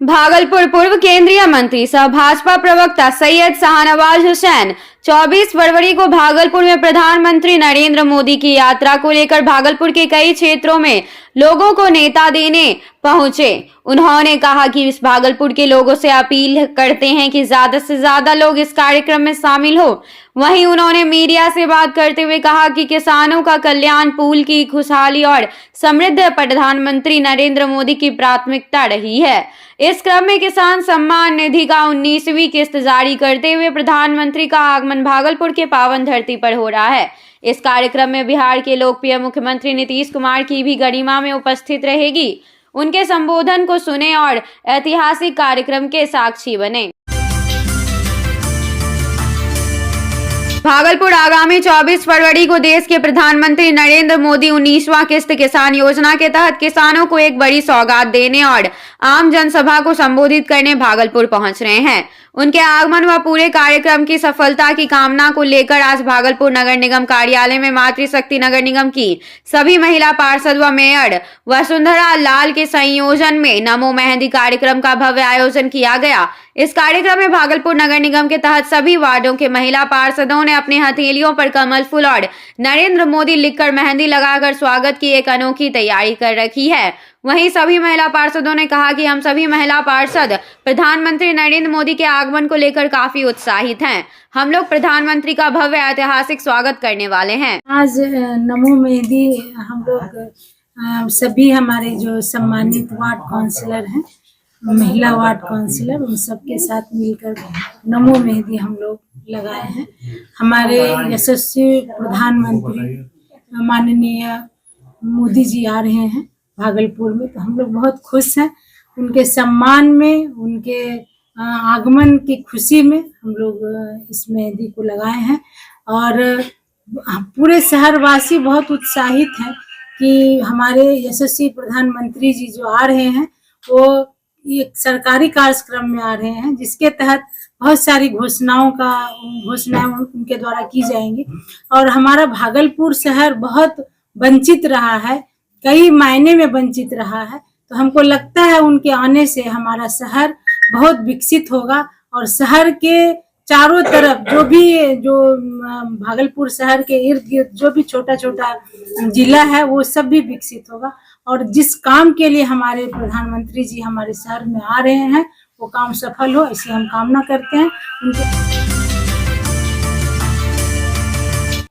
भागलपुर पूर्व केंद्रीय मंत्री सह भाजपा प्रवक्ता सैयद शाहनवाज हुसैन 24 फरवरी को भागलपुर में प्रधानमंत्री नरेंद्र मोदी की यात्रा को लेकर भागलपुर के कई क्षेत्रों में लोगों को नेता देने पहुंचे। उन्होंने कहा कि इस भागलपुर के लोगों से अपील करते हैं कि ज्यादा से ज्यादा लोग इस कार्यक्रम में शामिल हो। वहीं उन्होंने मीडिया से बात करते हुए कहा कि किसानों का कल्याण, पूल की खुशहाली और समृद्ध प्रधानमंत्री नरेंद्र मोदी की प्राथमिकता रही है। इस क्रम में किसान सम्मान निधि का 19वीं किस्त जारी करते हुए प्रधानमंत्री का आगमन भागलपुर के पावन धरती पर हो रहा है। इस कार्यक्रम में बिहार के लोकप्रिय मुख्यमंत्री नीतीश कुमार की भी गरिमा में उपस्थित रहेगी। उनके संबोधन को सुने और ऐतिहासिक कार्यक्रम के साक्षी बने। भागलपुर आगामी 24 फरवरी को देश के प्रधानमंत्री नरेंद्र मोदी 19वां किस्त किसान योजना के तहत किसानों को एक बड़ी सौगात देने और आम जनसभा को संबोधित करने भागलपुर पहुंच रहे हैं। उनके आगमन व पूरे कार्यक्रम की सफलता की कामना को लेकर आज भागलपुर नगर निगम कार्यालय में मातृशक्ति नगर निगम की सभी महिला पार्षद व मेयर वसुंधरा लाल के संयोजन में नमो मेहंदी कार्यक्रम का भव्य आयोजन किया गया। इस कार्यक्रम में भागलपुर नगर निगम के तहत सभी वार्डों के महिला पार्षदों ने अपनी हथेलियों पर कमल फूल और नरेंद्र मोदी लिखकर मेहंदी लगाकर स्वागत की एक अनोखी तैयारी कर रखी है। वहीं सभी महिला पार्षदों ने कहा कि हम सभी महिला पार्षद प्रधानमंत्री नरेंद्र मोदी के आगमन को लेकर काफी उत्साहित हैं। हम लोग प्रधानमंत्री का भव्य ऐतिहासिक स्वागत करने वाले हैं। आज नमो मेहंदी हम लोग सभी हमारे जो सम्मानित वार्ड काउंसिलर हैं, महिला वार्ड काउंसिलर, उन सबके साथ मिलकर नमो मेहंदी हम लोग लगाए हैं। हमारे यशस्वी प्रधानमंत्री माननीय मोदी जी आ रहे हैं भागलपुर में, तो हम लोग बहुत खुश हैं। उनके सम्मान में, उनके आगमन की खुशी में हम लोग इस मेहंदी को लगाए हैं और पूरे शहरवासी बहुत उत्साहित हैं कि हमारे यशस्वी प्रधानमंत्री जी जो आ रहे हैं वो एक सरकारी कार्यक्रम में आ रहे हैं, जिसके तहत बहुत सारी घोषणाएं उनके द्वारा की जाएंगी। और हमारा भागलपुर शहर बहुत वंचित रहा है, कई मायने में वंचित रहा है, तो हमको लगता है उनके आने से हमारा शहर बहुत विकसित होगा और शहर के चारों तरफ जो भागलपुर शहर के इर्द गिर्द जो भी छोटा छोटा जिला है वो सब भी विकसित होगा। और जिस काम के लिए हमारे प्रधानमंत्री जी हमारे शहर में आ रहे हैं वो काम सफल हो, ऐसी हम कामना करते हैं।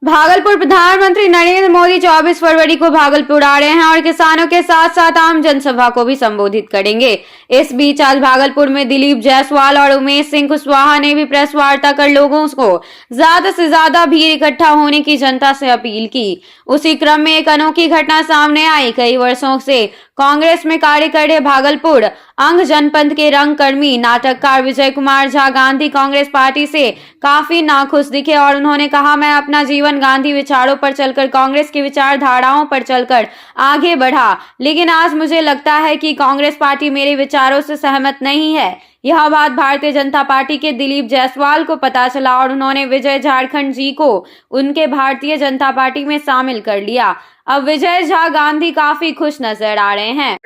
भागलपुर प्रधानमंत्री नरेंद्र मोदी 24 फरवरी को भागलपुर आ रहे हैं और किसानों के साथ साथ आम जनसभा को भी संबोधित करेंगे। इस बीच आज भागलपुर में दिलीप जायसवाल और उमेश सिंह कुशवाहा ने भी प्रेस वार्ता कर लोगों को ज्यादा से ज्यादा भीड़ इकट्ठा होने की जनता से अपील की। उसी क्रम में एक अनोखी घटना सामने आई। कई वर्षों से कांग्रेस में कार्य कर रहे भागलपुर अंग जनपद के रंगकर्मी नाटककार विजय कुमार झा गांधी कांग्रेस पार्टी से काफी नाखुश दिखे और उन्होंने कहा, मैं अपना जीवन गांधी विचारों पर चलकर, कांग्रेस की विचारधाराओं पर चलकर आगे बढ़ा, लेकिन आज मुझे लगता है कि कांग्रेस पार्टी मेरे विचारों से सहमत नहीं है। यह बात भारतीय जनता पार्टी के दिलीप जायसवाल को पता चला और उन्होंने विजय झारखंड जी को उनके भारतीय जनता पार्टी में शामिल कर लिया। अब विजय झा गांधी काफी खुश नजर आ रहे हैं।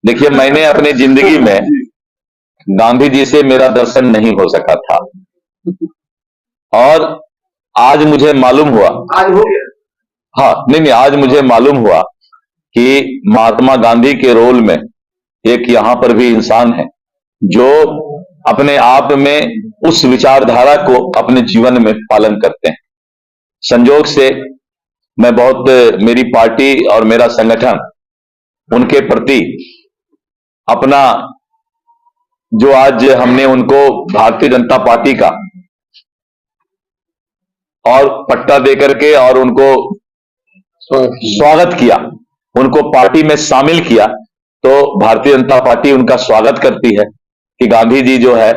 देखिए, मैंने अपनी जिंदगी में गांधी जी से मेरा दर्शन नहीं हो सका था और आज मुझे मालूम हुआ, आज हो गया। हाँ, नहीं, आज मुझे मालूम हुआ कि महात्मा गांधी के रोल में एक यहाँ पर भी इंसान है जो अपने आप में उस विचारधारा को अपने जीवन में पालन करते हैं। संयोग से मैं बहुत, मेरी पार्टी और मेरा संगठन उनके प्रति अपना, जो आज हमने उनको भारतीय जनता पार्टी का और पट्टा देकर के और उनको स्वागत किया, उनको पार्टी में शामिल किया, तो भारतीय जनता पार्टी उनका स्वागत करती है कि गांधी जी जो है,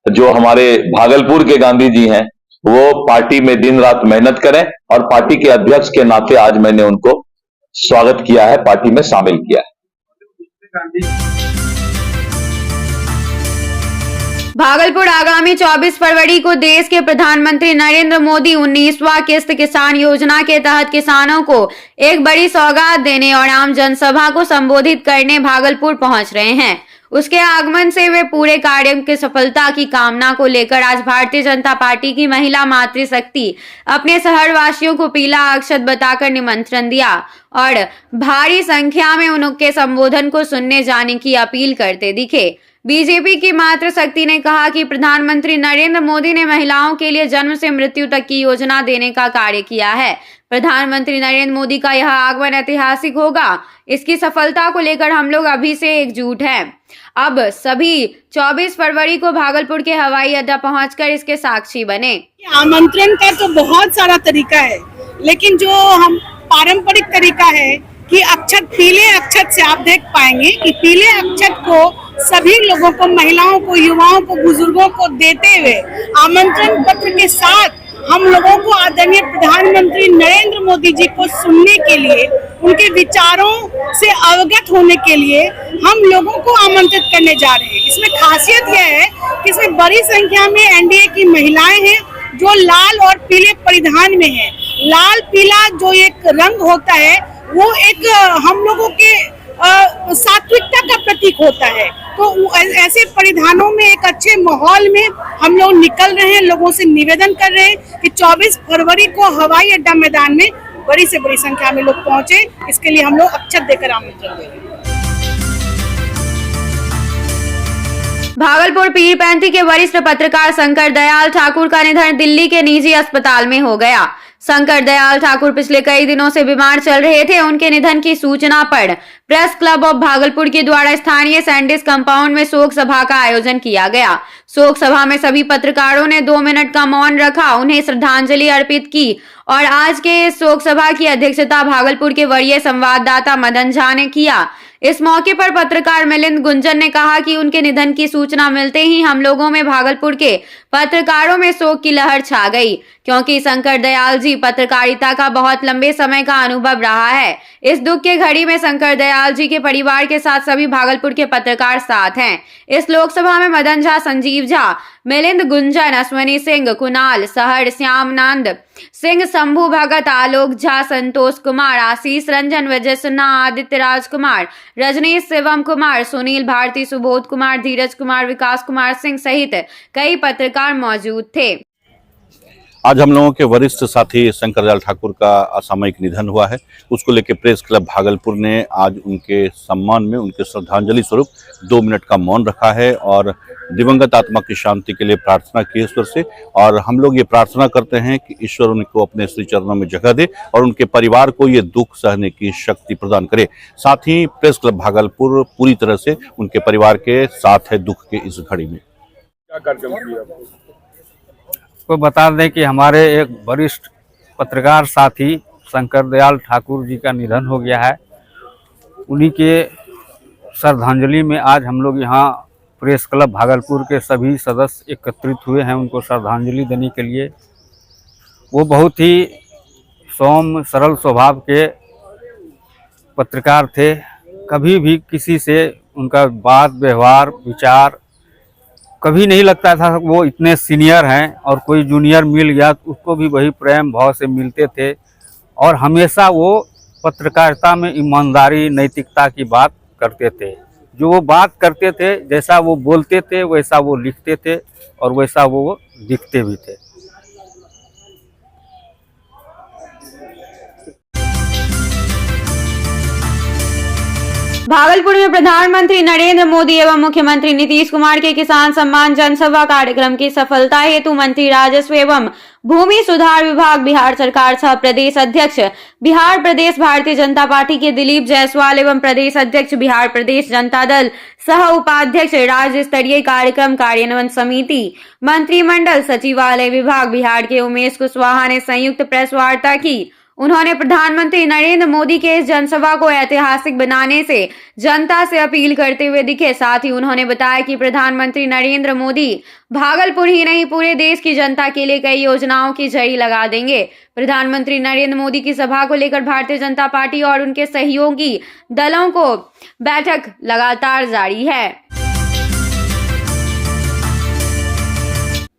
जो हमारे भागलपुर के गांधी जी हैं, वो पार्टी में दिन रात मेहनत करें और पार्टी के अध्यक्ष के नाते आज मैंने उनको स्वागत किया है, पार्टी में शामिल किया है। भागलपुर आगामी 24 फरवरी को देश के प्रधानमंत्री नरेंद्र मोदी 19वां किस्त किसान योजना के तहत किसानों को एक बड़ी सौगात देने और आम जनसभा को संबोधित करने भागलपुर पहुंच रहे हैं। उसके आगमन से वे पूरे कार्य की सफलता की कामना को लेकर आज भारतीय जनता पार्टी की महिला मातृशक्ति अपने शहरवासियों को पीला अक्षत बताकर निमंत्रण दिया और भारी संख्या में उनके संबोधन को सुनने जाने की अपील करते दिखे। बीजेपी की मातृशक्ति ने कहा कि प्रधानमंत्री नरेंद्र मोदी ने महिलाओं के लिए जन्म से मृत्यु तक की योजना देने का कार्य किया है। प्रधानमंत्री नरेंद्र मोदी का यह आगमन ऐतिहासिक होगा। इसकी सफलता को लेकर हम लोग अभी से एकजुट हैं। अब सभी 24 फरवरी को भागलपुर के हवाई अड्डा पहुंचकर इसके साक्षी बने। आमंत्रण का तो बहुत सारा तरीका है, लेकिन जो हम पारंपरिक तरीका है कि अक्षत, पीले अक्षत से आप देख पाएंगे कि पीले अक्षत को सभी लोगों को, महिलाओं को, युवाओं को, बुजुर्गों को देते हुए आमंत्रण पत्र के साथ हम लोगों को आदरणीय प्रधानमंत्री नरेंद्र मोदी जी को सुनने के लिए, उनके विचारों से अवगत होने के लिए हम लोगों को आमंत्रित करने जा रहे हैं। इसमें खासियत यह है कि इसमें बड़ी संख्या में एनडीए की महिलाएं हैं जो लाल और पीले परिधान में हैं। लाल पीला जो एक रंग होता है वो एक हम लोगों के सात्विकता का प्रतीक होता है। तो ऐसे परिधानों में एक अच्छे माहौल में हम लोग निकल रहे हैं। लोगों से निवेदन कर रहे हैं कि 24 फरवरी को हवाई अड्डा मैदान में बड़ी से बड़ी संख्या में लोग पहुंचे। इसके लिए हम लोग अक्षत देकर आमंत्रण दे रहे हैं। भागलपुर पीरपैंती के वरिष्ठ पत्रकार शंकर दयाल ठाकुर का निधन दिल्ली के निजी अस्पताल में हो गया। शंकर दयाल ठाकुर पिछले कई दिनों से बीमार चल रहे थे। उनके निधन की सूचना पर प्रेस क्लब ऑफ भागलपुर के द्वारा स्थानीय सैंडिस कंपाउंड में शोक सभा का आयोजन किया गया। शोक सभा में सभी पत्रकारों ने 2 मिनट का मौन रखा, उन्हें श्रद्धांजलि अर्पित की और आज के इस शोक सभा की अध्यक्षता भागलपुर के वरीय संवाददाता मदन झा ने किया। इस मौके पर पत्रकार मिलिंद गुंजन ने कहा कि उनके निधन की सूचना मिलते ही हम लोगों में, भागलपुर के पत्रकारों में शोक की लहर छा गई, क्योंकि शंकर दयाल जी पत्रकारिता का बहुत लंबे समय का अनुभव रहा है। इस दुख के घड़ी में शंकर दयाल जी के परिवार के साथ सभी भागलपुर के पत्रकार साथ हैं। इस लोकसभा में मदन झा, संजीव झा, मिलिंद गुंजन, अश्वनी सिंह, कुणाल सहर, श्यामनंद सिंह, शंभू भगत, आलोक झा, संतोष कुमार, आशीष रंजन, विजय सिन्हा, आदित्य राजकुमार, रजनीश, शिवम कुमार, सुनील भारती, सुबोध कुमार, धीरज कुमार, विकास कुमार सिंह सहित कई पत्रकार मौजूद थे। आज हम लोगों के वरिष्ठ साथी शंकर दयाल ठाकुर का असामयिक निधन हुआ है। उसको लेकर प्रेस क्लब भागलपुर ने आज उनके सम्मान में, उनके श्रद्धांजलि स्वरूप 2 मिनट का मौन रखा है और दिवंगत आत्मा की शांति के लिए प्रार्थना की ईश्वर से। और हम लोग ये प्रार्थना करते हैं कि ईश्वर उनको अपने श्री चरणों में जगह दे और उनके परिवार को ये दुख सहने की शक्ति प्रदान करे। साथ ही प्रेस क्लब भागलपुर पूरी तरह से उनके परिवार के साथ है दुख के इस घड़ी में। क्या कार्यक्रम किया? को बता दें कि हमारे एक वरिष्ठ पत्रकार साथी शंकर दयाल ठाकुर जी का निधन हो गया है। उन्हीं के श्रद्धांजलि में आज हम लोग यहाँ प्रेस क्लब भागलपुर के सभी सदस्य एकत्रित हुए हैं उनको श्रद्धांजलि देने के लिए। वो बहुत ही सौम्य सरल स्वभाव के पत्रकार थे। कभी भी किसी से उनका बात, व्यवहार, विचार कभी नहीं लगता था वो इतने सीनियर हैं और कोई जूनियर मिल गया तो उसको भी वही प्रेम भाव से मिलते थे। और हमेशा वो पत्रकारिता में ईमानदारी, नैतिकता की बात करते थे। जो वो बात करते थे, जैसा वो बोलते थे वैसा वो लिखते थे और वैसा वो दिखते भी थे। भागलपुर में प्रधानमंत्री नरेंद्र मोदी एवं मुख्यमंत्री नीतीश कुमार के किसान सम्मान जनसभा कार्यक्रम की सफलता हेतु मंत्री राजस्व एवं भूमि सुधार विभाग, बिहार सरकार सह प्रदेश अध्यक्ष बिहार प्रदेश भारतीय जनता पार्टी के दिलीप जायसवाल एवं प्रदेश अध्यक्ष बिहार प्रदेश जनता दल सह उपाध्यक्ष राज्य स्तरीय कार्यक्रम कार्यान्वयन समिति, मंत्रिमंडल सचिवालय विभाग बिहार के उमेश कुशवाहा ने संयुक्त प्रेस वार्ता की। उन्होंने प्रधानमंत्री नरेंद्र मोदी के इस जनसभा को ऐतिहासिक बनाने से जनता से अपील करते हुए दिखे। साथ ही उन्होंने बताया कि प्रधानमंत्री नरेंद्र मोदी भागलपुर ही नहीं पूरे देश की जनता के लिए कई योजनाओं की जड़ी लगा देंगे। प्रधानमंत्री नरेंद्र मोदी की सभा को लेकर भारतीय जनता पार्टी और उनके सहयोगी दलों को बैठक लगातार जारी है।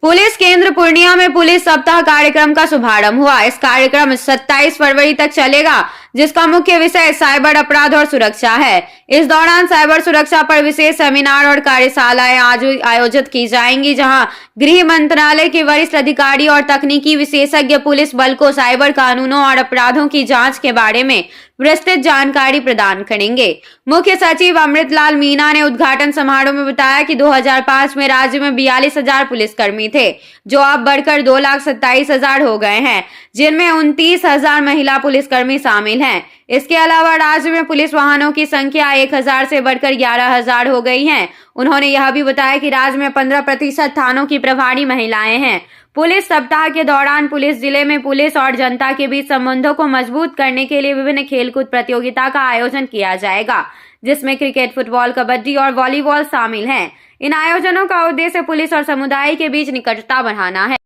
पुलिस केंद्र पूर्णिया में पुलिस सप्ताह कार्यक्रम का शुभारंभ हुआ। इस कार्यक्रम 27 फरवरी तक चलेगा। जिसका मुख्य विषय साइबर अपराध और सुरक्षा है। इस दौरान साइबर सुरक्षा पर विशेष सेमिनार और कार्यशालाएं आज आयोजित की जाएंगी, जहां गृह मंत्रालय के वरिष्ठ अधिकारी और तकनीकी विशेषज्ञ पुलिस बल को साइबर कानूनों और अपराधों की जांच के बारे में विस्तृत जानकारी प्रदान करेंगे। मुख्य सचिव अमृतलाल मीना ने उद्घाटन समारोह में बताया कि 2005 में राज्य में 42,000 पुलिसकर्मी थे, जो अब बढ़कर 2,27,000 हो गए हैं, जिनमें 29,000 महिला पुलिसकर्मी शामिल हैं। इसके अलावा राज्य में पुलिस वाहनों की संख्या 1,000 से बढ़कर 11,000 हो गई है। उन्होंने यह भी बताया कि राज्य में 15% थानों की प्रभारी महिलाएं हैं। पुलिस सप्ताह के दौरान पुलिस जिले में पुलिस और जनता के बीच संबंधों को मजबूत करने के लिए विभिन्न खेलकूद प्रतियोगिता का आयोजन किया जाएगा, जिसमें क्रिकेट, फुटबॉल, कबड्डी और वॉलीबॉल शामिल हैं। इन आयोजनों का उद्देश्य पुलिस और समुदाय के बीच निकटता बढ़ाना है।